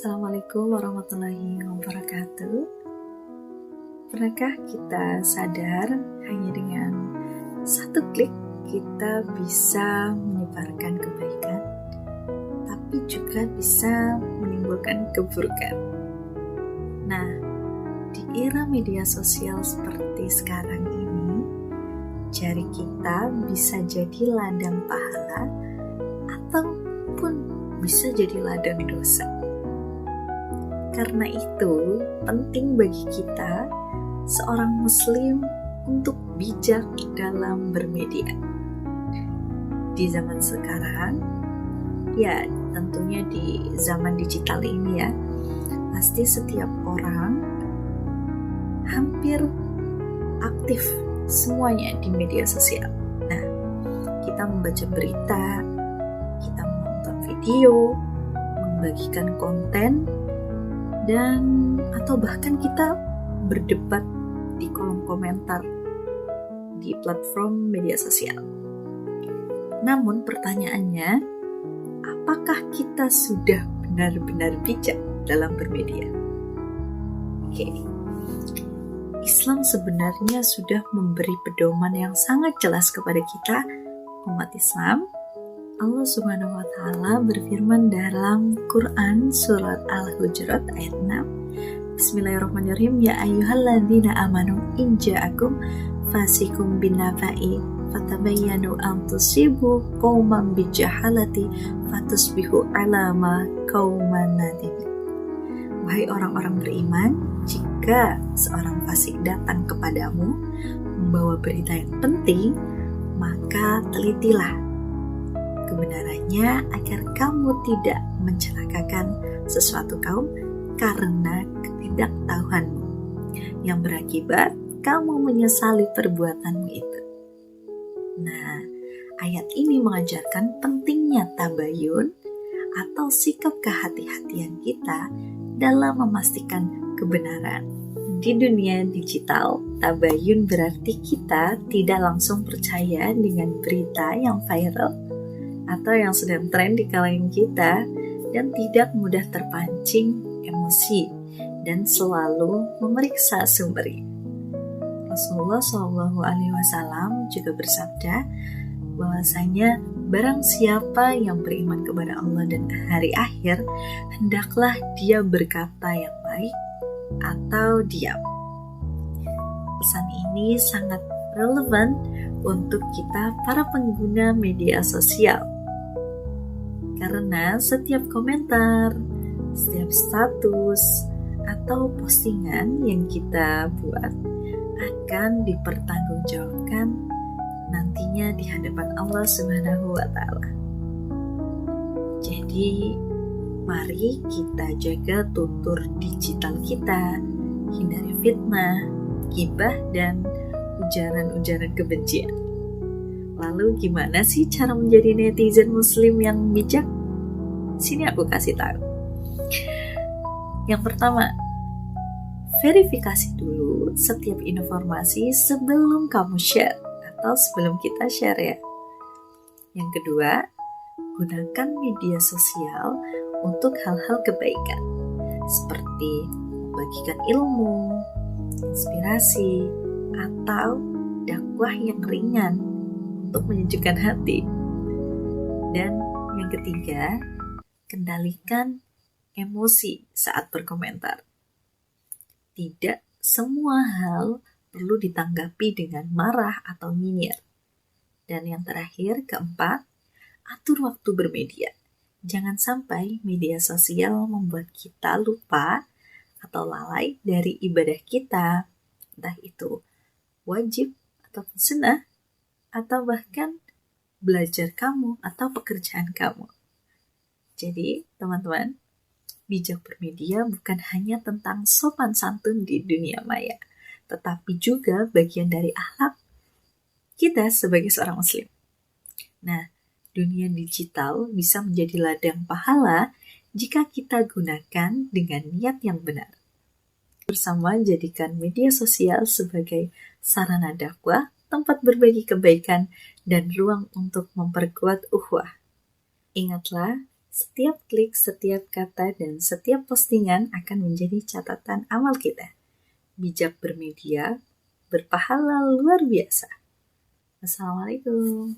Assalamualaikum warahmatullahi wabarakatuh. Pernahkah kita sadar hanya dengan satu klik kita bisa menyebarkan kebaikan, tapi juga bisa menimbulkan keburukan. Nah, di era media sosial seperti sekarang ini, jari kita bisa jadi ladang pahala ataupun bisa jadi ladang dosa. Karena itu, penting bagi kita, seorang muslim, untuk bijak dalam bermedia. Di zaman sekarang, ya tentunya di zaman digital ini ya, pasti setiap orang hampir aktif semuanya di media sosial. Nah, kita membaca berita, kita menonton video, membagikan konten, dan atau bahkan kita berdebat di kolom komentar di platform media sosial. Namun pertanyaannya, apakah kita sudah benar-benar bijak dalam bermedia? Oke. Islam sebenarnya sudah memberi pedoman yang sangat jelas kepada kita, umat Islam. Allah Subhanahu wa Ta'ala berfirman dalam Quran surat Al-Hujurat ayat 6. Bismillahirrahmanirrahim. Ya ayyuhalladzina amanu in ja'akum fasikum binnaba'i fatabayyanu an tusibu qauman bijahalati fatusbihu ala ma qauman nadimin. Wahai orang-orang beriman, jika seorang fasik datang kepadamu membawa berita yang penting, maka telitilah kebenarannya agar kamu tidak mencelakakan sesuatu kaum karena ketidaktahuanmu yang berakibat kamu menyesali perbuatanmu itu. Nah, ayat ini mengajarkan pentingnya tabayun atau sikap kehati-hatian kita dalam memastikan kebenaran. Di dunia digital, tabayun berarti kita tidak langsung percaya dengan berita yang viral atau yang sedang tren di kalangan kita, dan tidak mudah terpancing emosi dan selalu memeriksa sumbernya. Rasulullah SAW juga bersabda bahwasanya barang siapa yang beriman kepada Allah dan hari akhir, hendaklah dia berkata yang baik atau diam. Pesan ini sangat relevan untuk kita para pengguna media sosial. Karena setiap komentar, setiap status, atau postingan yang kita buat akan dipertanggungjawabkan nantinya di hadapan Allah Subhanahu wa Ta'ala. Jadi, mari kita jaga tutur digital kita, hindari fitnah, ghibah, dan ujaran-ujaran kebencian. Lalu gimana sih cara menjadi netizen muslim yang bijak? Sini aku kasih tahu. Yang pertama, verifikasi dulu setiap informasi sebelum kamu share atau sebelum kita share ya. Yang kedua, gunakan media sosial untuk hal-hal kebaikan seperti membagikan ilmu, inspirasi, atau dakwah yang ringan untuk menyejukkan hati. Dan yang ketiga, kendalikan emosi saat berkomentar. Tidak semua hal perlu ditanggapi dengan marah atau nyinyir. Dan yang terakhir, keempat, atur waktu bermedia. Jangan sampai media sosial membuat kita lupa atau lalai dari ibadah kita, entah itu wajib atau sunnah, atau bahkan belajar kamu atau pekerjaan kamu. Jadi, teman-teman, bijak bermedia bukan hanya tentang sopan santun di dunia maya, tetapi juga bagian dari akhlak kita sebagai seorang muslim. Nah, dunia digital bisa menjadi ladang pahala jika kita gunakan dengan niat yang benar. Bersama jadikan media sosial sebagai sarana dakwah, tempat berbagi kebaikan, dan ruang untuk memperkuat ukhuwah. Ingatlah, Setiap klik, setiap kata, dan setiap postingan akan menjadi catatan amal kita. Bijak bermedia, berpahala luar biasa. Assalamualaikum.